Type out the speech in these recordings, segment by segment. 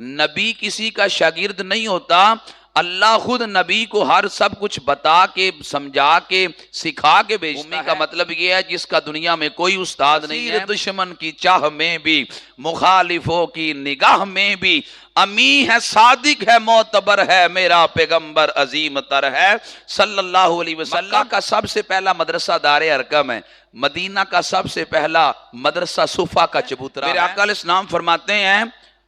نبی کسی کا شاگرد نہیں ہوتا، اللہ خود نبی کو ہر سب کچھ بتا کے سمجھا کے سکھا کے بھیجتا ہے۔ کا مطلب یہ ہے جس کا دنیا میں کوئی استاد نہیں ہے، دشمن کی چاہ میں بھی مخالفوں کی نگاہ میں بھی امی ہے، صادق ہے، معتبر ہے، میرا پیغمبر عظیم تر ہے صلی اللہ علیہ وسلم۔ مکہ کا سب سے پہلا مدرسہ دار ارقم ہے، مدینہ کا سب سے پہلا مدرسہ صفا کا چبوترا ہے۔ میرے آقا علیہ السلام فرماتے ہیں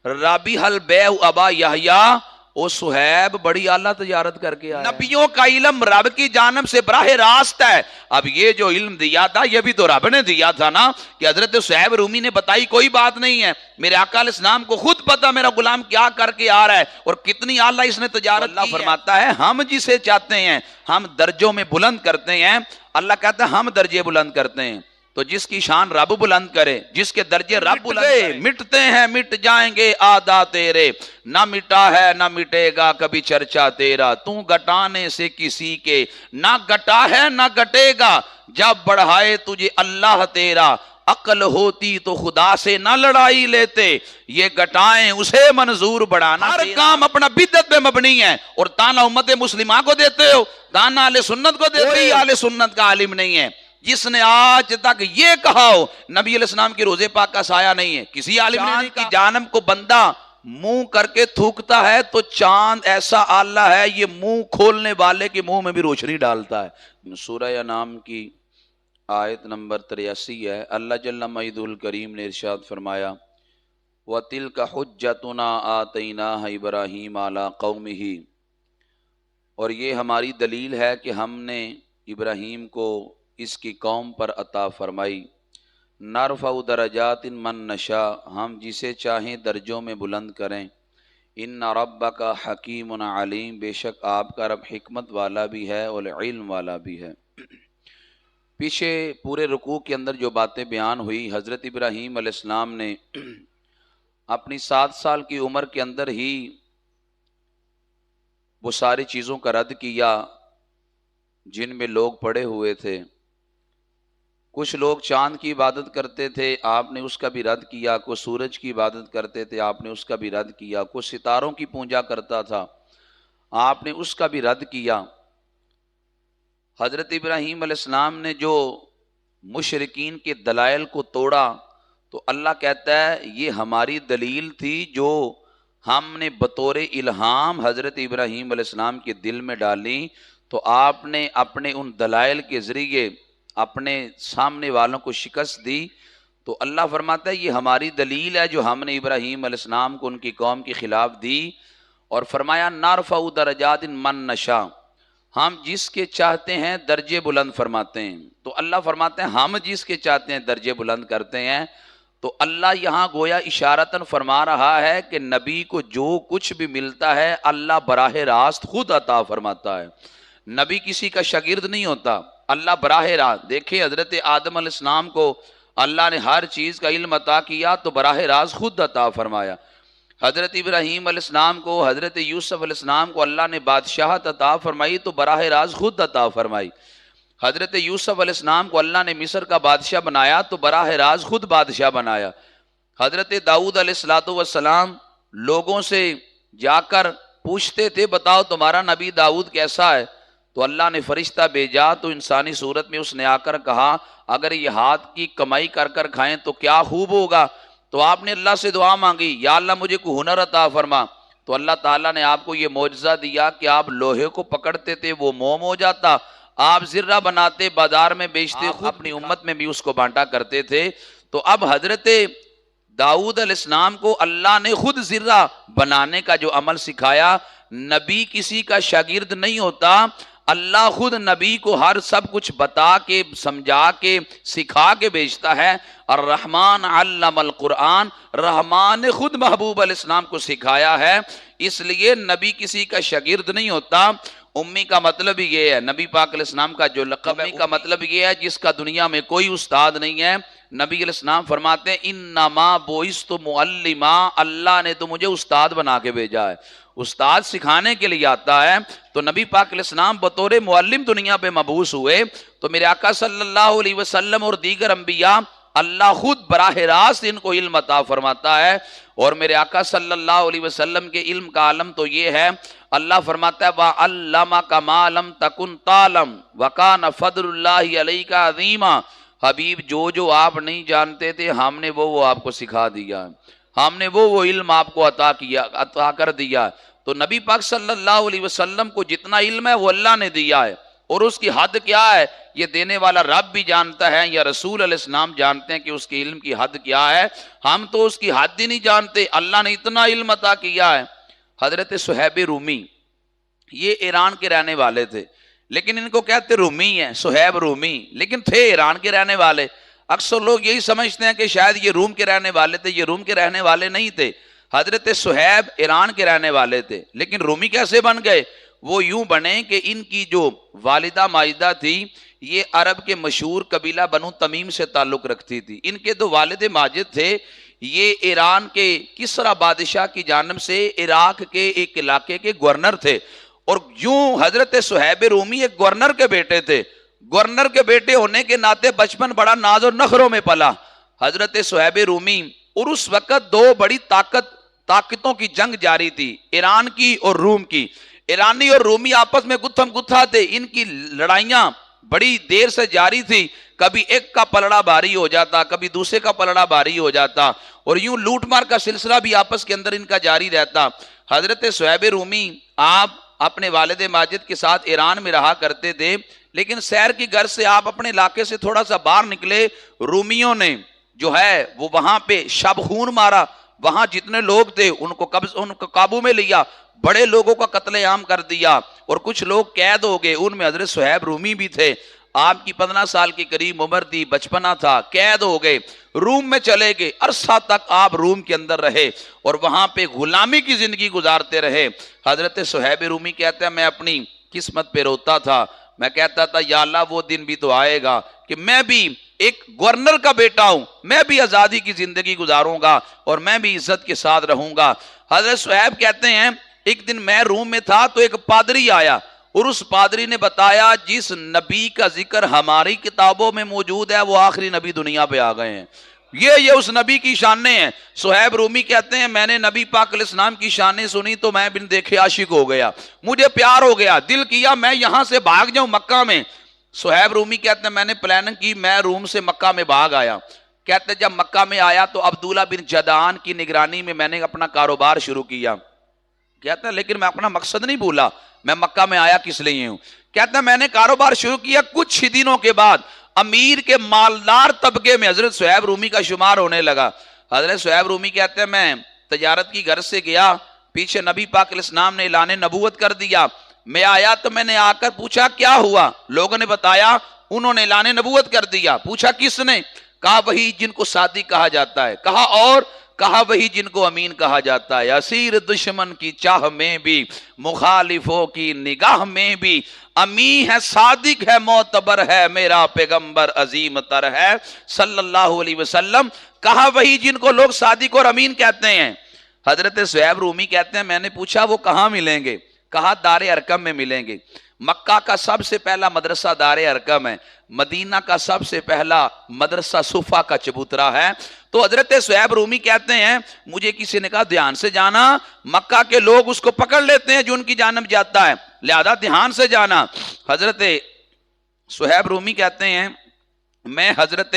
رابح البیع ابا یحییٰ، او صہیب بڑی اعلیٰ تجارت کر کے آیا۔ نبیوں کا علم رب کی جانب سے براہ راست ہے۔ اب یہ جو علم دیا تھا یہ بھی تو رب نے دیا تھا نا، کہ حضرت صہیب رومی نے بتائی کوئی بات نہیں ہے، میرے آقا علیہ السلام کو خود پتا میرا غلام کیا کر کے آ رہا ہے اور کتنی اعلیٰ اس نے تجارت کی ہے۔ اللہ فرماتا ہے ہم جسے چاہتے ہیں ہم درجوں میں بلند کرتے ہیں۔ اللہ کہتا ہے ہم درجے بلند کرتے ہیں، تو جس کی شان رب بلند کرے، جس کے درجے رب بلند کرے، مٹتے ہیں مٹ جائیں گے آدھا تیرے، نہ مٹا ہے نہ مٹے گا کبھی چرچا تیرا، تو گٹانے سے کسی کے نہ گٹا ہے نہ گٹے گا، جب بڑھائے تجھے اللہ تیرا، عقل ہوتی تو خدا سے نہ لڑائی لیتے، یہ گٹائیں اسے منظور بڑھانا۔ ہر کام اپنا بدعت پہ مبنی ہے، اور تانا امت مسلمہ کو دیتے ہو، تانا اہل سنت کو دیتے ہو، کوئی اہل سنت کا عالم نہیں ہے جس نے آج تک یہ کہا ہو نبی علیہ السلام کی روزے پاک کا سایہ نہیں ہے، کسی عالم نے کی جانب کو بندہ منہ کر کے تھوکتا ہے تو چاند ایسا آلہ ہے یہ منہ کھولنے والے کے منہ میں بھی روشنی ڈالتا ہے۔ سورہ انعام کی آیت نمبر 83 ہے، اللہ جل مجدہ الکریم نے ارشاد فرمایا وَتِلْكَ حُجَّتُنَا آتَيْنَاهَا إِبْرَاهِيمَ عَلَىٰ قَوْمِهِ، اور یہ ہماری دلیل ہے کہ ہم نے ابراہیم کو اس کی قوم پر عطا فرمائی، نرفع درجات من نشاء، ہم جسے چاہیں درجوں میں بلند کریں، ان ربک حکیم علیم، بے شک آپ کا رب حکمت والا بھی ہے اور علم والا بھی ہے۔ پیچھے پورے رکوع کے اندر جو باتیں بیان ہوئی، حضرت ابراہیم علیہ السلام نے اپنی 7 سال کی عمر کے اندر ہی وہ ساری چیزوں کا رد کیا جن میں لوگ پڑے ہوئے تھے۔ کچھ لوگ چاند کی عبادت کرتے تھے، آپ نے اس کا بھی رد کیا، کوئی سورج کی عبادت کرتے تھے، آپ نے اس کا بھی رد کیا، کوئی ستاروں کی پوجا کرتا تھا، آپ نے اس کا بھی رد کیا۔ حضرت ابراہیم علیہ السلام نے جو مشرکین کے دلائل کو توڑا تو اللہ کہتا ہے یہ ہماری دلیل تھی جو ہم نے بطور الہام حضرت ابراہیم علیہ السلام کے دل میں ڈالی، تو آپ نے اپنے ان دلائل کے ذریعے اپنے سامنے والوں کو شکست دی۔ تو اللہ فرماتا ہے یہ ہماری دلیل ہے جو ہم نے ابراہیم علیہ السلام کو ان کی قوم کے خلاف دی، اور فرمایا نرفع درجات من نشاء، ہم جس کے چاہتے ہیں درجے بلند فرماتے ہیں۔ تو اللہ فرماتے ہیں ہم جس کے چاہتے ہیں درجے بلند کرتے ہیں۔ تو اللہ یہاں گویا اشارتاً فرما رہا ہے کہ نبی کو جو کچھ بھی ملتا ہے اللہ براہ راست خود عطا فرماتا ہے، نبی کسی کا شاگرد نہیں ہوتا، اللہ براہ راست۔ دیکھیں حضرت آدم علیہ السلام کو اللہ نے ہر چیز کا علم عطا کیا تو براہ راست خود عطا فرمایا۔ حضرت ابراہیم علیہ السلام کو، حضرت یوسف علیہ السلام کو اللہ نے بادشاہت عطا فرمائی تو براہ راست خود عطا فرمائی۔ حضرت یوسف علیہ السلام کو اللہ نے مصر کا بادشاہ بنایا تو براہ راست خود بادشاہ بنایا۔ حضرت داؤد علیہ السلام لوگوں سے جا کر پوچھتے تھے بتاؤ تمہارا نبی داؤد کیسا ہے، تو اللہ نے فرشتہ بھیجا تو انسانی صورت میں اس نے آ کر کہا اگر یہ ہاتھ کی کمائی کر کر کھائیں تو کیا خوب ہوگا۔ تو آپ نے اللہ سے دعا مانگی یا اللہ مجھے کوئی ہنر عطا فرما، تو اللہ تعالیٰ نے آپ کو یہ معجزہ دیا کہ آپ لوہے کو پکڑتے تھے وہ موم ہو جاتا، آپ زرہ بناتے بازار میں بیچتے، خود اپنی امت میں بھی اس کو بانٹا کرتے تھے۔ تو اب حضرت داؤد علیہ السلام کو اللہ نے خود زرہ بنانے کا جو عمل سکھایا۔ نبی کسی کا شاگرد نہیں ہوتا، اللہ خود نبی کو ہر سب کچھ بتا کے سمجھا کے سکھا کے بھیجتا ہے۔ الرحمن علم القرآن، رحمان نے خود محبوب علیہ السلام کو سکھایا ہے، اس لیے نبی کسی کا شاگرد نہیں ہوتا۔ امی کا مطلب ہی یہ ہے، نبی پاک علیہ السلام کا جو لقب ہے کا مطلب یہ ہے جس کا دنیا میں کوئی استاد نہیں ہے۔ نبی علیہ السلام فرماتے ہیں انما بعثت معلما، اللہ نے تو مجھے استاد بنا کے بھیجا ہے، استاد سکھانے کے لیے آتا ہے۔ تو نبی پاک علیہ السلام بطور معلم دنیا پہ مبعوث ہوئے، تو میرے آقا صلی اللہ علیہ وسلم اور دیگر انبیاء اللہ خود براہ راست ان کو علم عطا فرماتا ہے. اور میرے آقا صلی اللہ علیہ وسلم کے علم کا عالم تو یہ ہے، اللہ فرماتا ہے وَعَلَّمَكَ مَا لَمْ تَكُنْ تَعْلَمْ وَكَانَ فَضْلُ اللَّهِ عَلَيْكَ عَظِيمًا. حبیب جو آپ نہیں جانتے تھے ہم نے وہ آپ کو سکھا دیا، ہم نے وہ علم آپ کو عطا کر دیا. تو نبی پاک صلی اللہ علیہ وسلم کو جتنا علم ہے وہ اللہ نے دیا ہے، اور اس کی حد کیا ہے یہ دینے والا رب بھی جانتا ہے، یا رسول علیہ السلام جانتے ہیں کہ اس کے علم کی حد کیا ہے. ہم تو اس کی حد ہی نہیں جانتے، اللہ نے اتنا علم عطا کیا ہے. حضرت صہیب رومی یہ ایران کے رہنے والے تھے، لیکن ان کو کہتے رومی ہیں، صہیب رومی، لیکن تھے ایران کے رہنے والے. اکثر لوگ یہی سمجھتے ہیں کہ شاید یہ روم کے رہنے والے تھے، یہ روم کے رہنے والے نہیں تھے. حضرت صہیب ایران کے رہنے والے تھے، لیکن رومی کیسے بن گئے؟ وہ یوں بنے کہ ان کی جو والدہ ماجدہ تھی یہ عرب کے مشہور قبیلہ بنو تمیم سے تعلق رکھتی تھی. ان کے دو والد ماجد تھے، یہ ایران کے کسرا بادشاہ کی جانب سے عراق کے ایک علاقے کے گورنر تھے. اور یوں حضرت صہیب رومی ایک گورنر کے بیٹے تھے. گورنر کے بیٹے ہونے کے ناطے بچپن بڑا ناز و نخروں میں پلا حضرت صہیب رومی. اور اس وقت دو بڑی طاقتوں کی جنگ جاری تھی، ایران کی اور روم کی. ایرانی اور رومی آپس میں گتھم گتھا تھے، ان کی لڑائیاں بڑی دیر سے جاری تھی. کبھی ایک کا پلڑا بھاری ہو جاتا، کبھی دوسرے کا پلڑا بھاری ہو جاتا، اور یوں لوٹ مار کا سلسلہ بھی آپس کے اندر ان کا جاری رہتا. حضرت صہیب رومی آپ اپنے والد ماجد کے ساتھ ایران میں رہا کرتے تھے، لیکن سیر کی غرض سے آپ اپنے علاقے سے تھوڑا سا باہر نکلے. رومیوں نے جو ہے وہ وہاں پہ شب خون مارا، وہاں جتنے لوگ تھے ان کو قابو میں لیا، بڑے لوگوں کا قتل عام کر دیا، اور کچھ لوگ قید ہو گئے. ان میں حضرت صہیب رومی بھی تھے. آپ کی 15 سال کی قریب عمر تھی، بچپنا تھا، قید ہو گئے، روم میں چلے گئے. عرصہ تک آپ روم کے اندر رہے اور وہاں پہ غلامی کی زندگی گزارتے رہے. حضرت صہیب رومی کہتے ہیں میں اپنی قسمت پہ روتا تھا، میں کہتا تھا یا اللہ وہ دن بھی تو آئے گا کہ میں بھی ایک گورنر کا بیٹا ہوں، میں بھی آزادی کی زندگی گزاروں گا اور میں بھی عزت کے ساتھ رہوں گا. حضرت صہیب کہتے ہیں ایک دن میں روم میں تھا تو ایک پادری آیا، اور اس پادری نے بتایا جس نبی کا ذکر ہماری کتابوں میں موجود ہے وہ آخری نبی دنیا پہ آ گئے ہیں. یہ اس نبی کی شانیں ہیں. صہیب رومی کہتے ہیں میں نے نبی پاک علیہ السلام کی شانیں سنی تو میں بن دیکھے عاشق ہو گیا، مجھے پیار ہو گیا، دل کیا میں یہاں سے بھاگ جاؤں مکہ میں. صہیب رومی کہتے ہیں میں نے پلاننگ کی، میں روم سے مکہ میں بھاگ آیا. کہتے ہیں جب مکہ میں آیا تو عبداللہ بن جدعان کی نگرانی میں نے اپنا کاروبار شروع کیا. کہتے ہیں لیکن میں اپنا مقصد نہیں بھولا، میں مکہ میں آیا کس لیے ہوں. کہتے ہیں میں نے کاروبار شروع کیا، کچھ ہی دنوں کے بعد امیر کے مالدار طبقے میں حضرت صہیب رومی کا شمار ہونے لگا. حضرت صہیب رومی کہتے ہیں میں تجارت کی غرض سے گیا، پیچھے نبی پاک علیہ السلام نے اعلان نبوت کر دیا. میں آیا تو میں نے آ کر پوچھا کیا ہوا، لوگوں نے بتایا انہوں نے اعلان نبوت کر دیا. پوچھا کس نے؟ کہا وہی جن کو صادق کہا جاتا ہے. کہا اور؟ کہا وہی جن کو امین کہا جاتا ہے. اسیر دشمن کی چاہ میں بھی، مخالفوں کی نگاہ میں بھی، امین ہے، صادق ہے، معتبر ہے، میرا پیغمبر عظیم تر ہے صلی اللہ علیہ وسلم. کہا وہی جن کو لوگ صادق اور امین کہتے ہیں. حضرت صہیب رومی کہتے ہیں میں نے پوچھا وہ کہاں ملیں گے؟ کہا دار ارقم میں ملیں گے. مکہ کا سب سے پہلا مدرسہ دار ارقم ہے، مدینہ کا سب سے پہلا مدرسہ صفا کا چبوترا ہے. تو حضرت صہیب رومی کہتے ہیں مجھے کسی نے کہا دھیان سے جانا، مکہ کے لوگ اس کو پکڑ لیتے ہیں جو ان کی جانب جاتا ہے، لہذا دھیان سے جانا. حضرت صہیب رومی کہتے ہیں میں حضرت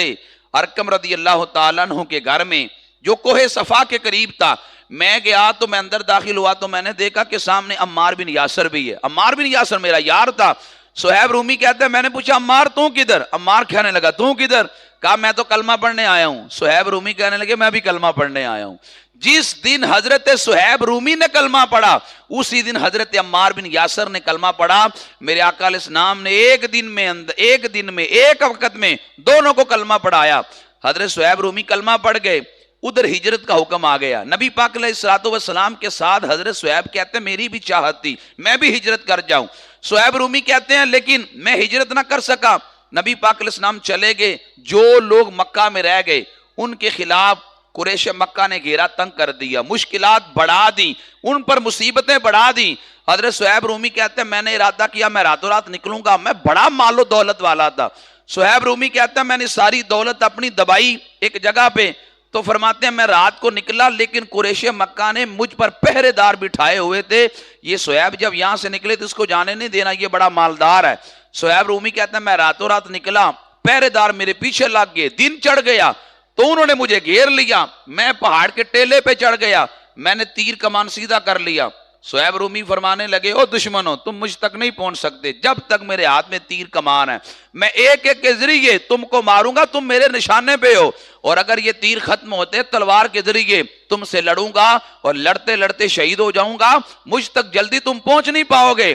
ارقم رضی اللہ تعالیٰ عنہ کے گھر میں جو کوہ صفا کے قریب تھا، میں گیا تو میں اندر داخل ہوا تو میں نے دیکھا کہ سامنے عمار بن یاسر بھی ہے. عمار بن یاسر میرا یار تھا. صہیب رومی کہتے ہیں میں نے پوچھا عمار تو کدھر؟ عمار کہنے لگا تو کدھر؟ کہا میں تو کلمہ پڑھنے آیا ہوں. صہیب رومی کہنے لگے میں بھی کلمہ پڑھنے آیا ہوں. جس دن حضرت صہیب رومی نے کلمہ پڑھا اسی دن حضرت عمار بن یاسر نے کلمہ پڑھا. میرے آقا علیہ السلام نے ایک دن میں ایک وقت میں دونوں کو کلمہ پڑھایا. حضرت صہیب رومی کلمہ پڑھ گئے. ادھر ہجرت کا حکم آ گیا. نبی پاک علیہ الصلوۃ والسلام کے ساتھ حضرت صہیب کہتے ہیں میری بھی چاہت تھی میں بھی ہجرت کر جاؤں. صہیب رومی کہتے ہیں لیکن میں ہجرت نہ کر سکا. نبی پاک علیہ السلام چلے گئے. جو لوگ مکہ میں رہ گئے ان کے خلاف قریش مکہ نے گھیرا تنگ کر دیا، مشکلات بڑھا دی، ان پر مصیبتیں بڑھا دی. حضرت صہیب رومی کہتے ہیں میں نے ارادہ کیا میں راتوں رات نکلوں گا. میں بڑا مال و دولت والا تھا. صہیب رومی کہتا ہے میں نے ساری دولت اپنی دبائی ایک جگہ پہ، تو فرماتے ہیں میں رات کو نکلا لیکن قریش مکہ نے مجھ پر پہرے دار بٹھائے ہوئے تھے، یہ صہیب جب یہاں سے نکلے تو اس کو جانے نہیں دینا، یہ بڑا مالدار ہے۔ صہیب رومی کہتا ہے میں راتوں رات نکلا، پہرے دار میرے پیچھے لگ گئے، دن چڑھ گیا تو انہوں نے مجھے گھیر لیا، میں پہاڑ کے ٹیلے پہ چڑھ گیا، میں نے تیر کمان سیدھا کر لیا۔ صہیب رومی فرمانے لگے او دشمنوں تم مجھ تک نہیں پہنچ سکتے جب تک میرے ہاتھ میں تیر کمان ہے، میں ایک ایک کے ذریعے تم کو ماروں گا، تم میرے نشانے پہ ہو، اور اگر یہ تیر ختم ہوتے تلوار کے ذریعے تم سے لڑوں گا اور لڑتے لڑتے شہید ہو جاؤں گا، مجھ تک جلدی تم پہنچ نہیں پاؤ گے۔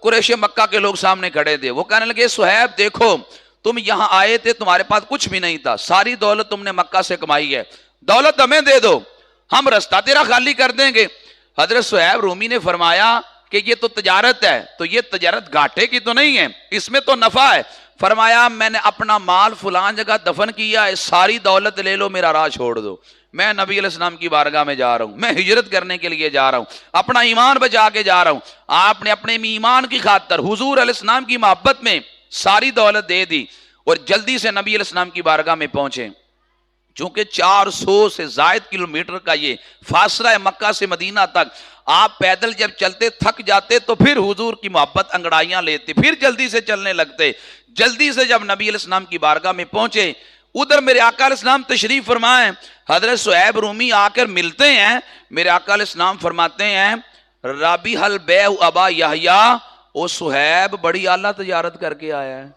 قریش مکہ کے لوگ سامنے کھڑے تھے، وہ کہنے لگے صہیب دیکھو تم یہاں آئے تھے، تمہارے پاس کچھ بھی نہیں تھا، ساری دولت تم نے مکہ سے کمائی ہے، دولت ہمیں دے دو، ہم رستہ تیرا خالی کر دیں گے۔ حضرت صہیب رومی نے فرمایا کہ یہ تو تجارت ہے، تو یہ تجارت گھاٹے کی تو نہیں ہے، اس میں تو نفع ہے۔ فرمایا میں نے اپنا مال فلان جگہ دفن کیا ہے، ساری دولت لے لو، میرا راہ چھوڑ دو، میں نبی علیہ السلام کی بارگاہ میں جا رہا ہوں، میں ہجرت کرنے کے لیے جا رہا ہوں، اپنا ایمان بچا کے جا رہا ہوں۔ آپ نے اپنے ایمان کی خاطر حضور علیہ السلام کی محبت میں ساری دولت دے دی اور جلدی سے نبی علیہ السلام کی بارگاہ میں پہنچے۔ چونکہ 400 سے زائد کلومیٹر کا یہ فاصلہ ہے مکہ سے مدینہ تک، آپ پیدل جب چلتے تھک جاتے تو پھر حضور کی محبت انگڑائیاں لیتے، پھر جلدی سے چلنے لگتے۔ جلدی سے جب نبی علیہ السلام کی بارگاہ میں پہنچے، ادھر میرے آقا علیہ السلام تشریف فرمائیں، حضرت صہیب رومی آ کر ملتے ہیں، میرے آقا علیہ السلام فرماتے ہیں رابی حل بیع ابا یحییٰ، او صہیب بڑی اعلیٰ تجارت کر کے آیا ہے۔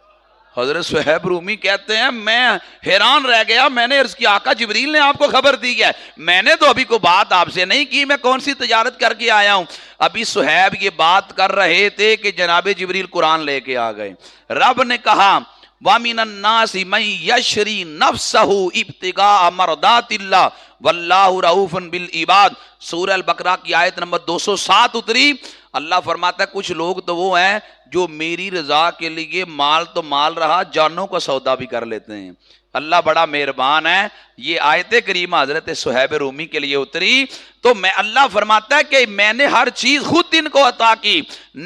حضرت صہیب رومی کہتے ہیں میں حیران رہ گیا، میں نے عرض کیا آقا جبریل نے آپ کو خبر دی ہے، میں نے تو ابھی کوئی بات آپ سے نہیں کی، میں کون سی تجارت کر کے آیا ہوں۔ ابھی صہیب یہ بات کر رہے تھے کہ جناب جبریل قرآن لے کے آ گئے۔ رب نے کہا وَمِنَ النَّاسِ مَن يَشْرِي نَفْسَهُ ابْتِغَاءَ مَرْضَاتِ اللَّهِ وَاللَّهُ رَءُوفٌ بِالْعِبَادِ، سورہ البقرہ کی آیت نمبر 207 اتری۔ اللہ فرماتا ہے کچھ لوگ تو وہ ہیں جو میری رضا کے لیے مال تو مال رہا، جانوں کا سودا بھی کر لیتے ہیں۔ اللہ بڑا مہربان ہے، یہ آیت کریمہ حضرت صہیب رومی کے لیے اتری تو میں اللہ فرماتا ہے کہ میں نے ہر چیز خود ان کو عطا کی،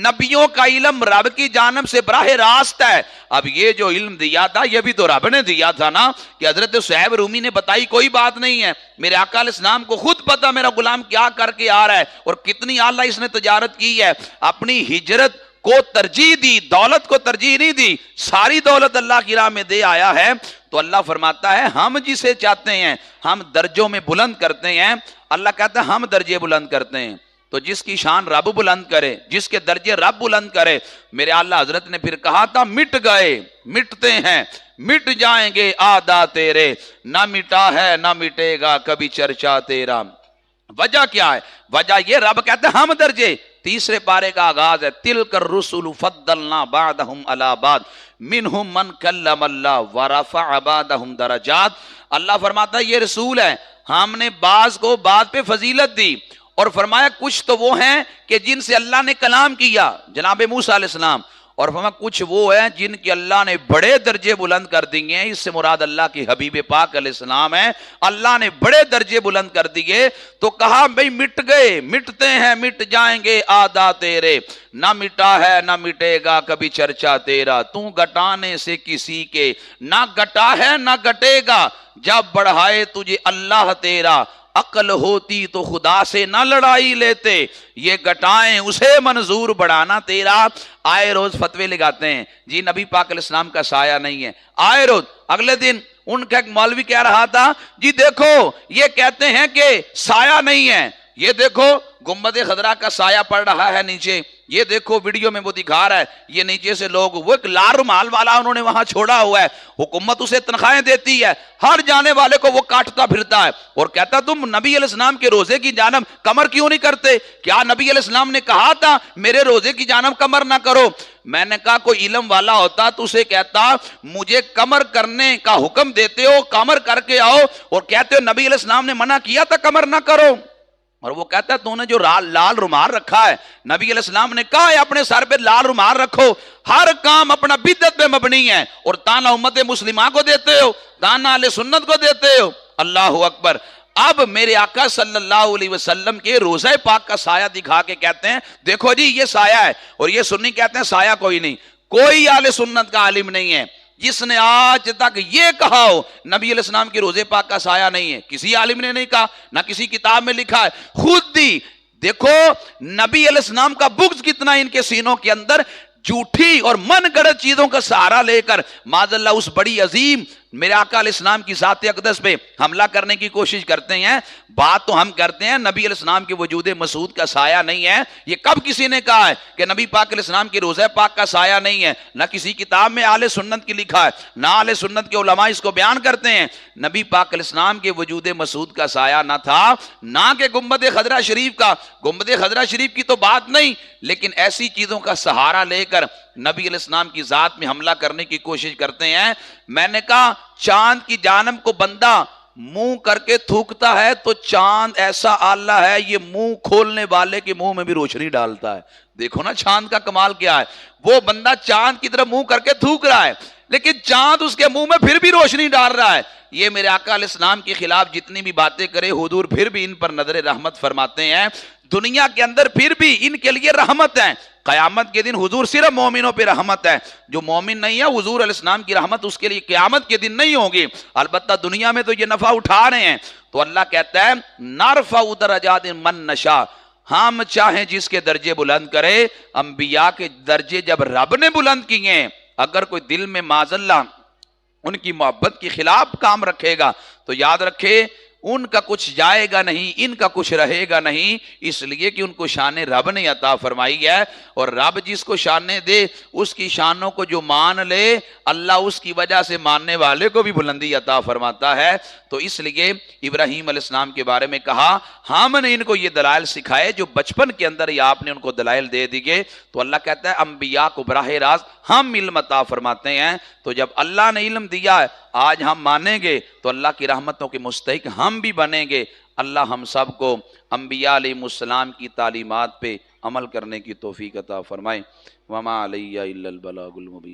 نبیوں کا علم رب کی جانب سے براہ راست ہے۔ اب یہ جو علم دیا تھا یہ بھی تو رب نے دیا تھا نا، کہ حضرت صہیب رومی نے بتائی کوئی بات نہیں ہے، میرے آقا علیہ السلام کو خود پتا میرا غلام کیا کر کے آ رہا ہے اور کتنی اعلیٰ اس نے تجارت کی ہے۔ اپنی ہجرت کو ترجیح دی، دولت کو ترجیح نہیں دی، ساری دولت اللہ کی راہ میں دے آیا ہے۔ تو اللہ فرماتا ہے ہم جسے چاہتے ہیں ہم درجوں میں بلند کرتے ہیں، اللہ کہتا ہے ہم درجے بلند کرتے ہیں، تو جس کی شان رب بلند کرے، جس کے درجے رب بلند کرے۔ میرے اللہ حضرت نے پھر کہا تھا مٹ گئے مٹتے ہیں مٹ جائیں گے آدھا تیرے، نہ مٹا ہے نہ مٹے گا کبھی چرچا تیرا۔ وجہ کیا ہے؟ وجہ یہ رب کہتا ہے ہم درجے، تیسرے پارے کا آغاز ہے تلک الرسل فضلنا بعدهم علی بعض منہم من کلم اللہ ورفع بعدهم درجات۔ اللہ فرماتا ہے یہ رسول ہے، ہم نے بعض کو بعض پہ فضیلت دی، اور فرمایا کچھ تو وہ ہیں کہ جن سے اللہ نے کلام کیا، جناب موسیٰ علیہ السلام، اور فرمایا کچھ وہ ہیں جن کے اللہ نے بڑے درجے بلند کر دیے ہیں، اس سے مراد اللہ کی حبیب پاک علیہ السلام ہے، اللہ نے بڑے درجے بلند کر دیے۔ تو کہا بھئی مٹ گئے مٹتے ہیں مٹ جائیں گے آدھا تیرے، نہ مٹا ہے نہ مٹے گا کبھی چرچا تیرا، تو گٹانے سے کسی کے نہ گٹا ہے نہ گٹے گا، جب بڑھائے تجھے اللہ تیرا، عقل ہوتی تو خدا سے نہ لڑائی لیتے، یہ گٹائیں اسے منظور بڑھانا تیرا۔ آئے روز فتوے لگاتے ہیں جی نبی پاک علیہ السلام کا سایہ نہیں ہے، آئے روز اگلے دن ان کا ایک مولوی کہہ رہا تھا جی دیکھو یہ کہتے ہیں کہ سایہ نہیں ہے، یہ دیکھو گنبد خضرا کا سایہ پڑ رہا ہے نیچے، یہ دیکھو ویڈیو میں وہ دکھا رہا ہے، یہ نیچے سے لوگ، وہ ایک لال رومال والا انہوں نے وہاں چھوڑا ہوا ہے، حکومت اسے تنخواہیں دیتی ہے، ہر جانے والے کو وہ کاٹتا پھرتا ہے اور کہتا تم نبی علیہ السلام کے روزے کی جانب کمر کیوں نہیں کرتے؟ کیا نبی علیہ السلام نے کہا تھا میرے روزے کی جانب کمر نہ کرو؟ میں نے کہا کوئی علم والا ہوتا تو اسے کہتا مجھے کمر کرنے کا حکم دیتے ہو، کمر کر کے آؤ، اور کہتے ہو نبی علیہ السلام نے منع کیا تھا کمر نہ کرو، اور وہ کہتا ہے تو نے جو لال رومال رکھا ہے، نبی علیہ السلام نے کہا ہے اپنے سر پہ لال رومال رکھو، ہر کام اپنا بدعت پہ مبنی ہے، اور تانا امت مسلمہ کو دیتے ہو، تانا اہل سنت کو دیتے ہو۔ اللہ اکبر۔ اب میرے آقا صلی اللہ علیہ وسلم کے روزہ پاک کا سایہ دکھا کے کہتے ہیں دیکھو جی یہ سایہ ہے، اور یہ سنی کہتے ہیں سایہ کوئی نہیں، کوئی اہل سنت کا عالم نہیں ہے جس نے آج تک یہ کہا ہو نبی علیہ السلام کے روزے پاک کا سایہ نہیں ہے، کسی عالم نے نہیں کہا، نہ کسی کتاب میں لکھا ہے، خود دی دیکھو نبی علیہ السلام کا بغض کتنا ان کے سینوں کے اندر، جھوٹی اور من گڑت چیزوں کا سہارا لے کر معاذ اللہ اس بڑی عظیم میرے آقا علیہ السلام کی ذات اقدس پہ حملہ کرنے کی کوشش کرتے ہیں۔ بات تو ہم کرتے ہیں نبی علیہ السلام کے وجود مسعود کا سایہ نہیں ہے، یہ کب کسی نے کہا ہے کہ نبی پاک علیہ السلام کے روزہ پاک کا سایہ نہیں ہے؟ نہ کسی کتاب میں اہل سنت کی لکھا ہے، نہ اہل سنت کے علماء اس کو بیان کرتے ہیں۔ نبی پاک علیہ السلام کے وجود مسعود کا سایہ نہ تھا، نہ کہ گنبد خضرا شریف کا۔ گنبد خضرا شریف کی تو بات نہیں، لیکن ایسی چیزوں کا سہارا لے کر نبی علیہ السلام کی ذات میں حملہ کرنے کی کوشش کرتے ہیں۔ میں نے کہا چاند کی جانب کو بندہ منہ کر کے تھوکتا ہے تو چاند ایسا آلہ ہے یہ منہ کھولنے والے کے منہ میں بھی روشنی ڈالتا ہے۔ دیکھو نا چاند کا کمال کیا ہے، وہ بندہ چاند کی طرف منہ کر کے تھوک رہا ہے لیکن چاند اس کے منہ میں پھر بھی روشنی ڈال رہا ہے۔ یہ میرے آقا علیہ السلام کے خلاف جتنی بھی باتیں کرے حضور پھر بھی ان پر نظر رحمت فرماتے ہیں، دنیا کے اندر پھر بھی ان کے لیے رحمت ہے۔ قیامت کے دن حضور صرف مومنوں پہ رحمت ہے، جو مومن نہیں ہے حضور علیہ السلام کی رحمت اس کے لیے قیامت کے دن نہیں ہوگی، البتہ دنیا میں تو یہ نفع اٹھا رہے ہیں۔ تو اللہ کہتا ہے نرفع درجات من نشاء، ہم چاہیں جس کے درجے بلند کرے۔ انبیاء کے درجے جب رب نے بلند کیے، اگر کوئی دل میں معاذ اللہ ان کی محبت کے خلاف کام رکھے گا تو یاد رکھے ان کا کچھ جائے گا نہیں، ان کا کچھ رہے گا نہیں، اس لیے کہ ان کو شان رب نے عطا فرمائی ہے، اور رب جس کو شانیں دے اس کی شانوں کو جو مان لے اللہ اس کی وجہ سے ماننے والے کو بھی بلندی عطا فرماتا ہے۔ تو اس لیے ابراہیم علیہ السلام کے بارے میں کہا ہم نے ان کو یہ دلائل سکھائے جو بچپن کے اندر ہی آپ نے ان کو دلائل دے دیے۔ تو اللہ کہتا ہے انبیاء کو براہ راست ہم علم عطا فرماتے ہیں، تو جب اللہ نے علم دیا ہے آج ہم مانیں گے تو اللہ کی رحمتوں کے مستحق ہم بھی بنیں گے۔ اللہ ہم سب کو انبیاء علیہ السلام کی تعلیمات پہ عمل کرنے کی توفیق عطا فرمائے۔ وما علیہ الا البلاغ المبین۔